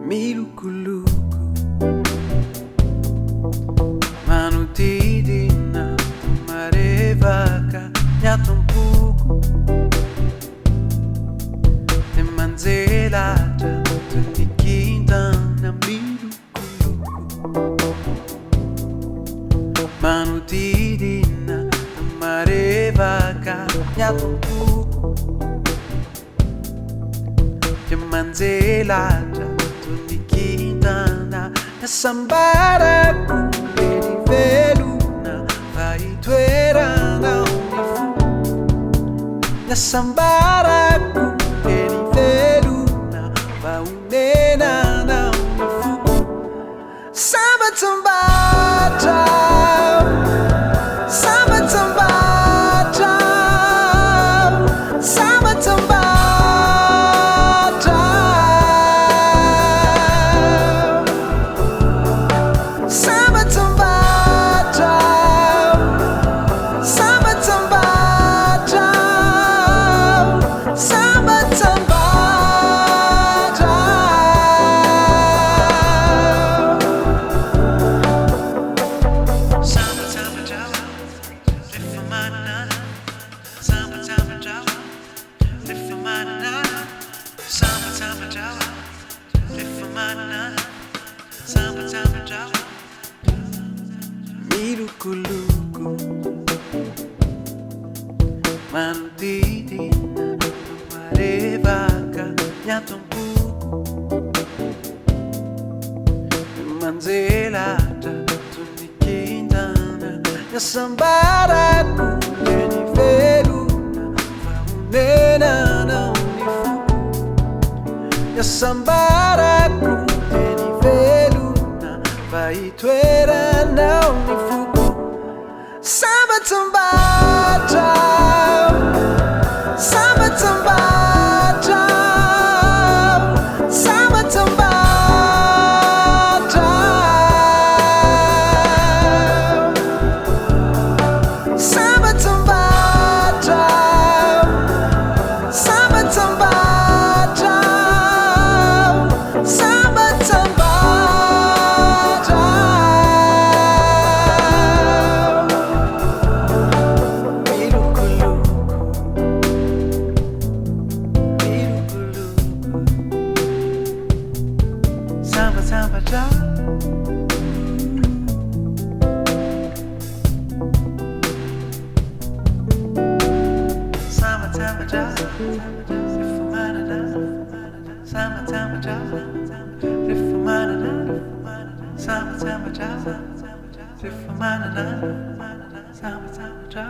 Milokoloko manodidina marevaka miato un pouco te manzelatra tunikintana Milokoloko manodidina marevaka miato un pouco te manzelatra tunikintana Sambaraku veluna vai toerana onde for. Sambaraku veluna vai unena onde for. Samba tambata, samba tambata, samba tambata. Milokoloko manodidina marevaka miato un pouco manzelatra tunikintana Sambaraku veluna vai unena onde for. Sambaraku veluna vai toerana onde for. Samba tambata, samba tambata, samba tambata, samba tambata, samba tambata, samba tambata. Samba samba ja, samba samba ja, samba samba ja, samba samba ja, samba samba ja.